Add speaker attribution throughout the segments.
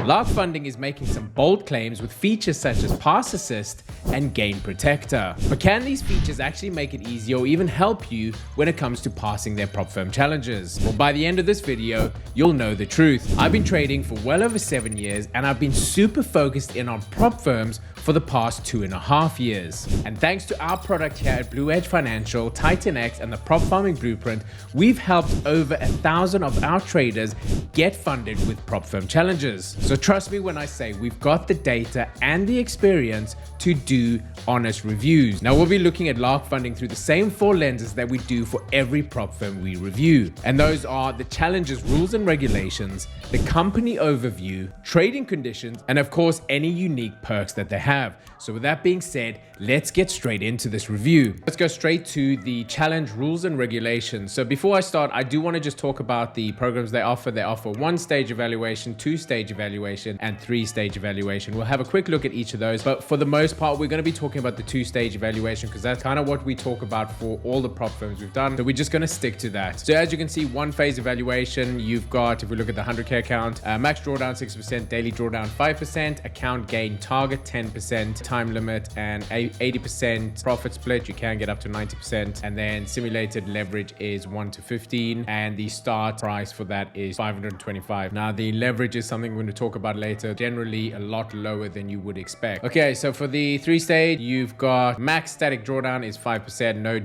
Speaker 1: Lark Funding is making some bold claims with features such as Pass Assist and Gain Protector. But can these features actually make it easier or even help you when it comes to passing their prop firm challenges? Well, by the end of this video, you'll know the truth. I've been trading for well over 7 years and I've been super focused in on prop firms for the past 2.5 years. And thanks to our product here at Blue Edge Financial, Titan X, and the Prop Farming Blueprint, we've helped over 1,000 of our traders get funded with prop firm challenges. So trust me when I say we've got the data and the experience to do honest reviews. Now we'll be looking at Lark Funding through the same 4 lenses that we do for every prop firm we review. And those are the challenges, rules and regulations, the company overview, trading conditions, and of course, any unique perks that they have. So with that being said, let's get straight into this review. Let's go straight to the challenge, rules and regulations. So before I start, I do want to just talk about the programs they offer. They offer 1-stage evaluation, 2-stage evaluation, and 3-stage evaluation. We'll have a quick look at each of those, but for the most part, we're going to be talking about the 2-stage evaluation because that's kind of what we talk about for all the prop firms we've done. So we're just going to stick to that. So as you can see, 1-phase evaluation, you've got, if we look at the 100K account, max drawdown 6%, daily drawdown 5%, account gain target 10%, time limit, and 80% profit split. You can get up to 90%, and then simulated leverage is 1 to 15, and the start price for that is 525. Now the leverage is something we're going to talk about later, generally a lot lower than you would expect. Okay, so for the 3-stage, you've got max static drawdown is 5%, no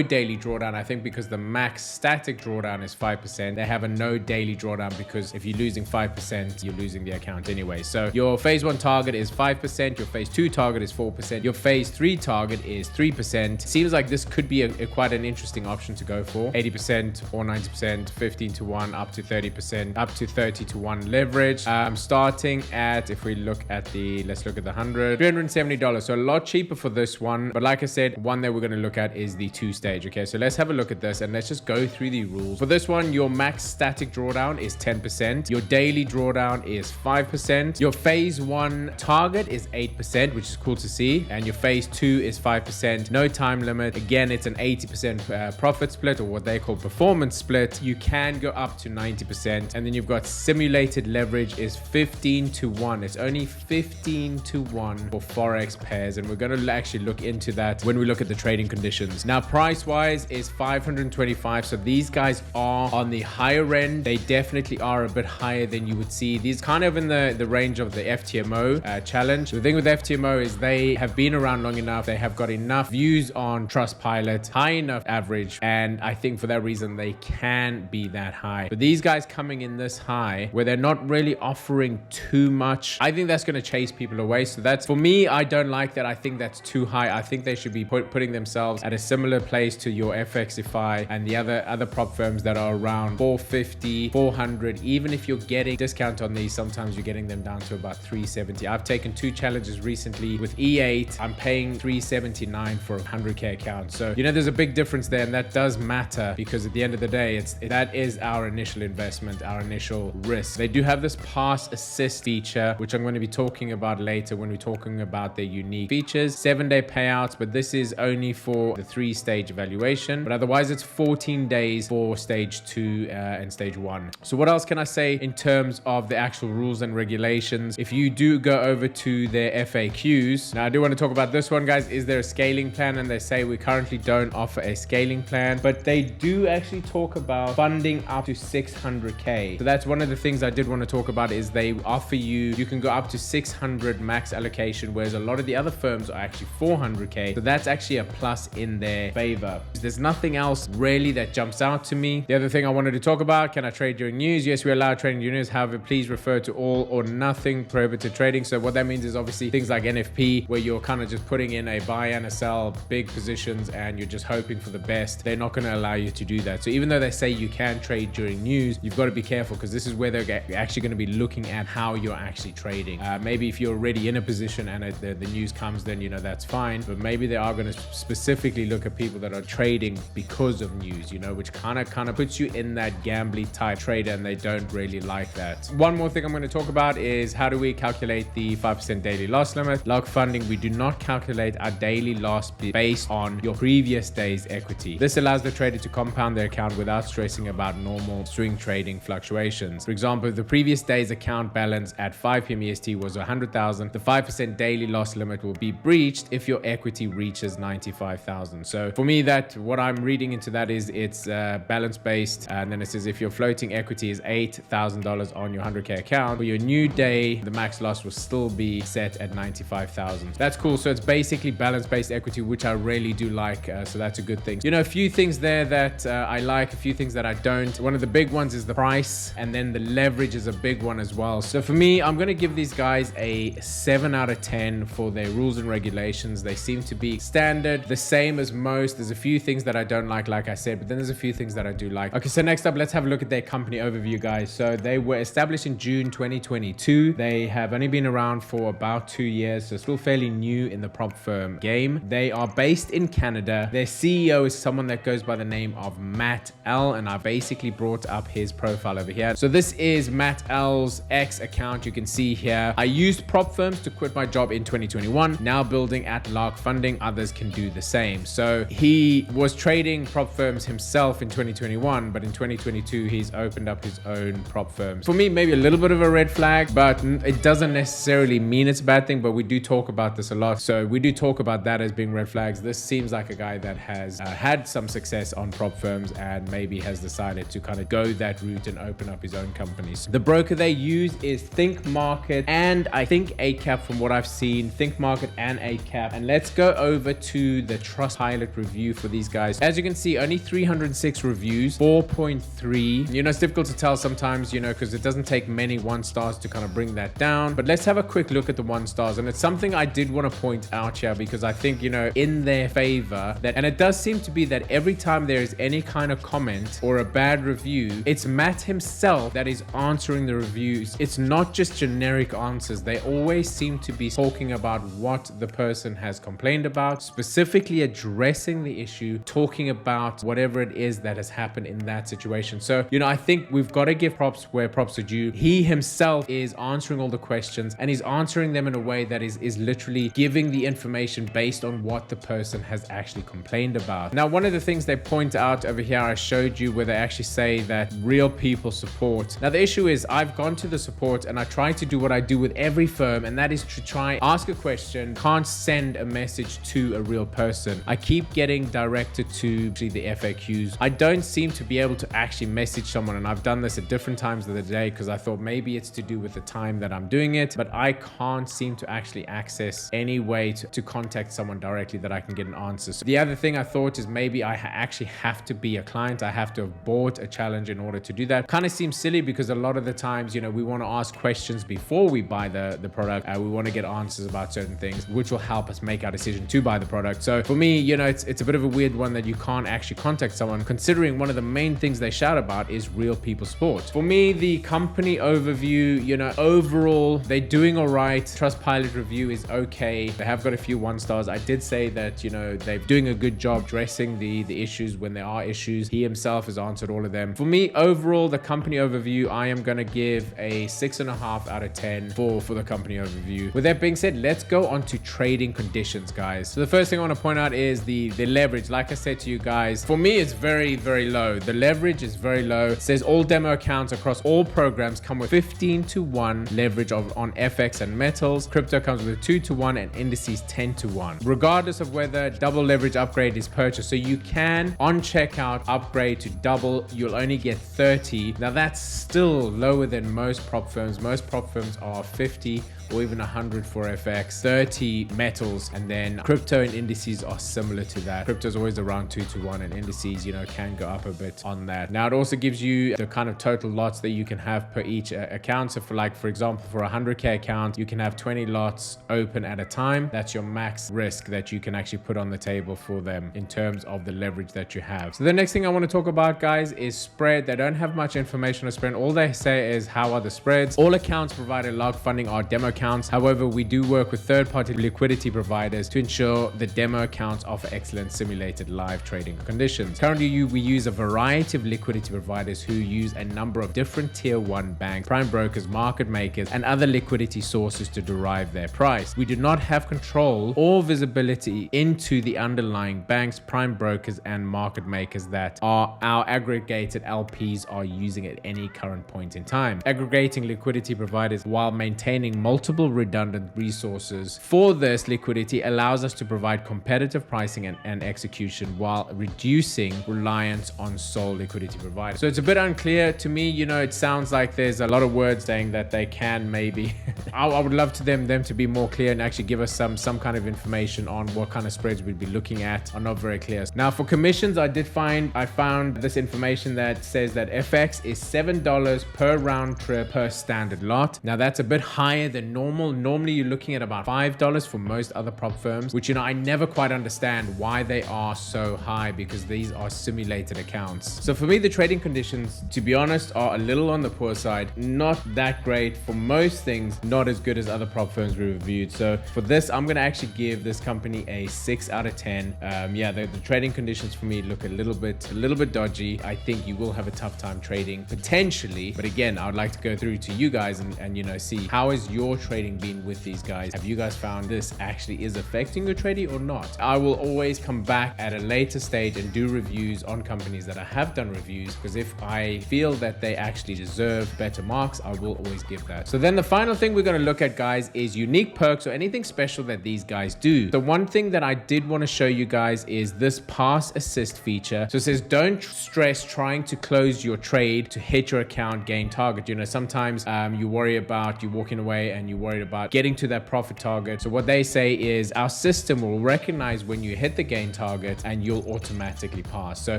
Speaker 1: daily drawdown. I think because the max static drawdown is 5%, they have a no daily drawdown because if you're losing 5%, you're losing the account anyway. So your phase 1 target is 5%, your phase 2 target is 4%, your phase 3 target is 3%. Seems like this could be quite an interesting option to go for. 80% or 90%, 15 to 1, up to 30%, up to 30 to 1 leverage. I'm starting at, if we look at the, let's look at the 100, $370. So a lot cheaper for this one. But like I said, one that we're going to look at is the 2-stage. Okay, so let's have a look at this and let's just go through the rules. For this one, your max static drawdown is 10%. Your daily drawdown is 5%. Your phase 1 target is 8%, which is cool to see. And your phase 2 is 5%. No time limit. Again, it's an 80% profit split, or what they call performance split. You can go up to 90%. And then you've got simulated leverage is 15 to 1. It's only 15 to 1 for Forex pairs. And we're going to actually look into that when we look at the trading conditions. Now, price wise is 525. So these guys are on the higher end. They definitely are a bit higher than you would see. These kind of in the range of the FTMO challenge. The thing with FTMO is they have been around long enough. They have got enough views on Trustpilot, high enough average. And I think for that reason, they can be that high. But these guys coming in this high where they're not really offering too much, I think that's going to chase people away. So that's, for me, I don't like that. I think that's too high. I think they should be putting themselves at a similar place to your FXify and the other prop firms that are around 450, 400. Even if you're getting discount on these, sometimes you're getting them down to about 370. I've taken 2 challenges recently with E8. I'm paying 379 for a 100K account. So, you know, there's a big difference there, and that does matter because at the end of the day, that is our initial investment, our initial risk. They do have this Pass Assist feature, which I'm going to be talking about later when we're talking about their unique features. 7-day payouts, but this is only for the 3-stage evaluation. But otherwise, it's 14 days for stage 2 and stage 1. So what else can I say in terms of the actual rules and regulations? If you do go over to their FAQs, now I do want to talk about this one, guys. Is there a scaling plan? And they say we currently don't offer a scaling plan, but they do actually talk about funding up to 600K. So that's one of the things I did want to talk about is they offer you can go up to 600 max allocation, whereas a lot of the other firms are actually 400K. So that's actually a plus in their favor. There's nothing else really that jumps out to me. The other thing I wanted to talk about, can I trade during news? Yes, we allow trading during news. However, please refer to all or nothing prohibited trading. So what that means is obviously things like NFP, where you're kind of just putting in a buy and a sell, big positions, and you're just hoping for the best. They're not going to allow you to do that. So even though they say you can trade during news, you've got to be careful because this is where they're actually going to be looking at how you're actually trading. Maybe if you're already in a position and the news comes, then you know that's fine. But maybe they are going to specifically look at people that are trading because of news, you know, which kind of puts you in that gambly type trader, and they don't really like that. One more thing I'm going to talk about is how do we calculate the 5% daily loss limit. Lark Funding, we do not calculate our daily loss based on your previous day's equity. This allows the trader to compound their account without stressing about normal swing trading fluctuations. For example, if the previous day's account balance at 5 p.m. EST was 100,000, the 5% daily loss limit will be breached if your equity reaches 95,000. So for me, what I'm reading into that is it's balance based, and then it says if your floating equity is $8,000 on your 100k account, for your new day, the max loss will still be set at 95,000. That's cool. So it's basically balance based equity, which I really do like. So that's a good thing. You know, a few things there that I like, a few things that I don't. One of the big ones is the price, and then the leverage is a big one as well. So for me, I'm going to give these guys a 7 out of 10 for their rules and regulations. They seem to be standard, the same as most. There's a few things that I don't like I said, but then there's a few things that I do like. Okay, so next up, let's have a look at their company overview, guys. So they were established in June 2022. They have only been around for about 2 years, so still fairly new in the prop firm game. They are based in Canada. Their CEO is someone that goes by the name of Matt L, and I basically brought up his profile over here. So this is Matt L's X account. You can see here, I used prop firms to quit my job in 2021. Now building at Lark Funding, others can do the same. So he was trading prop firms himself in 2021, but in 2022, he's opened up his own prop firms. For me, maybe a little bit of a red flag, but it doesn't necessarily mean it's a bad thing, but we do talk about this a lot. So we do talk about that as being red flags. This seems like a guy that has had some success on prop firms and maybe has decided to kind of go that route and open up his own companies. The broker they use is Think Market and I think ACAP from what I've seen. Think Market and ACAP. And let's go over to the Trustpilot review for these guys. As you can see, only 306 reviews, 4.3. You know, it's difficult to tell sometimes, you know, because it doesn't take many 1 stars to kind of bring that down. But let's have a quick look at the 1 stars. And it's something I did want to point out here because I think, you know, in their favor that, and it does seem to be that every time there is any kind of comment or a bad review, it's Matt himself that is answering the reviews. It's not just generic answers. They always seem to be talking about what the person has complained about, specifically addressing the issue, talking about whatever it is that has happened in that situation. So, you know, I think we've got to give props where props are due. He himself is answering all the questions and he's answering them in a way that is literally giving the information based on what the person has actually complained about. Now, one of the things they point out over here, I showed you where they actually say that real people support. Now, the issue is I've gone to the support and I try to do what I do with every firm, and that is to try ask a question, can't send a message to a real person. I keep getting directed to the FAQs. I don't seem to be able to actually message someone, and I've done this at different times of the day because I thought maybe it's to do with the time that I'm doing it, but I can't seem to actually access any way to contact someone directly that I can get an answer. So the other thing I thought is maybe I actually have to be a client. I have to have bought a challenge in order to do that. Kind of seems silly because a lot of the times, you know, we want to ask questions before we buy the product. We want to get answers about certain things, which will help us make our decision to buy the product. So for me, you know, it's a bit of a weird one that you can't actually contact someone, considering one of the main things they shout about is real people support. For me, the company overview, you know, overall, they're doing all right. Trustpilot review is okay. They have got a few 1 stars. I did say that, you know, they're doing a good job addressing the issues when there are issues. He himself has answered all of them. For me, overall, the company overview, I am going to give a 6.5 out of 10 for the company overview. With that being said, let's go on to trading conditions, guys. So the first thing I want to point out is the leverage. Like I said to you guys, for me, it's very, very low. The leverage is very low. It says all demo accounts across all programs come with 15-to-1 leverage on FX and metals. Crypto comes with a 2-to-1 and indices 10-to-1, regardless of whether double leverage upgrade is purchased. So you can on checkout upgrade to double. You'll only get 30. Now that's still lower than most prop firms. Most prop firms are 50 or even 100 for FX, 30 metals, and then crypto and indices are similar to that. Crypto is always around 2-to-1 and indices, you know, can go up a bit on that. Now it also gives you the kind of total lots that you can have per each account. So for example, for a 100k account, you can have 20 lots open at a time. That's your max risk that you can actually put on the table for them in terms of the leverage that you have. So the next thing I want to talk about, guys, is spread. They don't have much information on spread. All they say is how are the spreads. All accounts provided Lark Funding are demo accounts. However, we do work with third-party liquidity providers to ensure the demo accounts offer excellent simulated live trading conditions. Currently, we use a variety of liquidity providers who use a number of different tier 1 banks, prime brokers, market makers, and other liquidity sources to derive their price. We do not have control or visibility into the underlying banks, prime brokers, and market makers that our aggregated LPs are using at any current point in time. Aggregating liquidity providers while maintaining multiple redundant resources for this liquidity allows us to provide competitive pricing and execution while reducing reliance on sole liquidity providers. So it's a bit unclear to me. It sounds like there's a lot of words saying that they can maybe. I would love to them to be more clear and actually give us some kind of information on what kind of spreads we'd be looking at. Are not very clear. Now for commissions, I found this information that says that FX is $7 per round trip per standard lot. Now that's a bit higher than normal. Normally you're looking at about $5 for most other prop firms, which I never quite understand why they are so high, because these are simulated accounts. So for me, the trading conditions, to be honest, are a little on the poor side. Not that great for most things, not as good as other prop firms we reviewed. So for this, I'm going to actually give this company a 6 out of 10. The trading conditions for me look a little bit dodgy. I think you will have a tough time trading potentially, but again, I would like to go through to you guys and see how has your trading been with these guys. Have you guys found this actually is affecting your trading or not? I will always come back at a later stage and do reviews on companies that I have done reviews, because if I feel that they actually deserve better marks, I will always give that. So then the final thing we're going to look at, guys, is unique perks or anything special that these guys do. The one thing that I did want to show you guys is this pass assist feature. So it says, don't stress trying to close your trade to hit your account gain target. Sometimes you worry about you walking away and you're worried about getting to that profit target. So what they say is our system will recognize when you hit the gain target and you'll automatically pass. So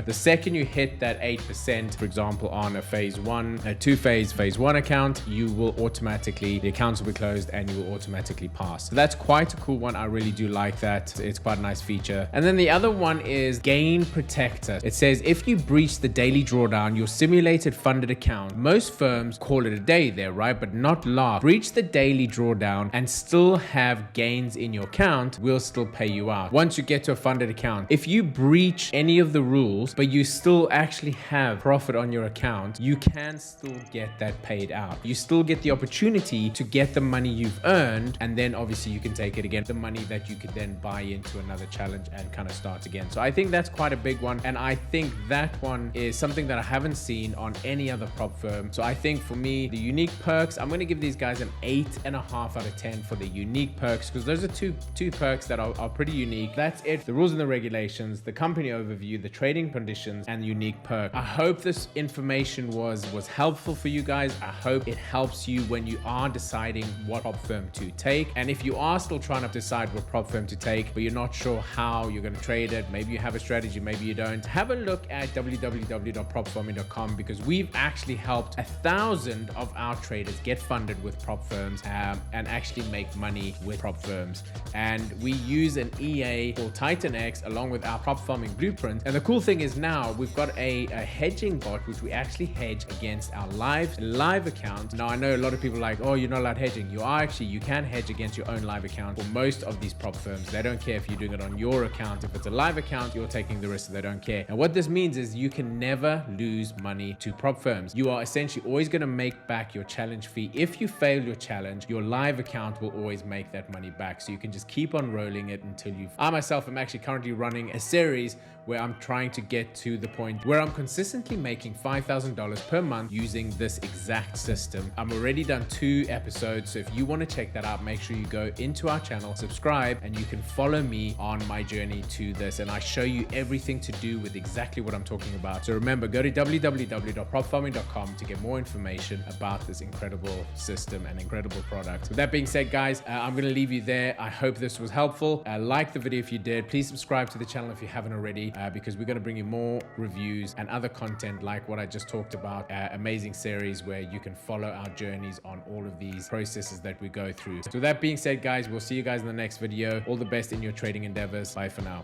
Speaker 1: the second you hit that 8%, for example, on a phase one account, the accounts will be closed and you will automatically pass. So that's quite a cool one. I really do like that. It's quite a nice feature. And then the other one is Gain Protector. It says if you breach the daily drawdown, your simulated funded account, most firms call it a day there, right? But not Lark. Breach the daily drawdown and still have gains in your account, will still pay you out once you get to a funded account. If you breach any of the rules, but you still actually have profit on your account, you can still get that paid out. You still get the opportunity to get the money you've earned, and then obviously you can take it again, the money that you could then buy into another challenge and kind of start again. So I think that's quite a big one, and I think that one is something that I haven't seen on any other prop firm. So I think for me, the unique perks, I'm going to give these guys an 8.5 out of 10 for the unique perks, because those are two perks that are pretty unique. That's it. The rules and the regulations, the company overview, the trading conditions, and unique perk. I hope this information was helpful for you guys. I hope it helps you when you are deciding what prop firm to take. And if you are still trying to decide what prop firm to take, but you're not sure how you're going to trade it, maybe you have a strategy, maybe you don't, have a look at www.propfarming.com, because we've actually helped 1,000 of our traders get funded with prop firms and actually make money with prop firms. And we use an EA called Titan X along with our prop farming blueprint. And the cool thing is now we've got a hedging bot, which we actually hedge against our live account. Now I know a lot of people are like, oh, you're not allowed hedging. You can hedge against your own live account. For most of these prop firms, they don't care if you're doing it on your account. If it's a live account, you're taking the risk, so they don't care. And what this means is you can never lose money to prop firms. You are essentially always going to make back your challenge fee. If you fail your challenge, your live account will always make that money back. So you can just keep on rolling it until I myself am actually currently running a series where I'm trying to get to the point where I'm consistently making $5,000 per month using this exact system. I'm already done 2 episodes. So if you want to check that out, make sure you go into our channel, subscribe, and you can follow me on my journey to this. And I show you everything to do with exactly what I'm talking about. So remember, go to www.propfarming.com to get more information about this incredible system and incredible product. With that being said, guys, I'm going to leave you there. I hope this was helpful. Like the video if you did. Please subscribe to the channel if you haven't already, because we're going to bring you more reviews and other content like what I just talked about. Amazing series where you can follow our journeys on all of these processes that we go through. So with that being said, guys, we'll see you guys in the next video. All the best in your trading endeavors. Bye for now.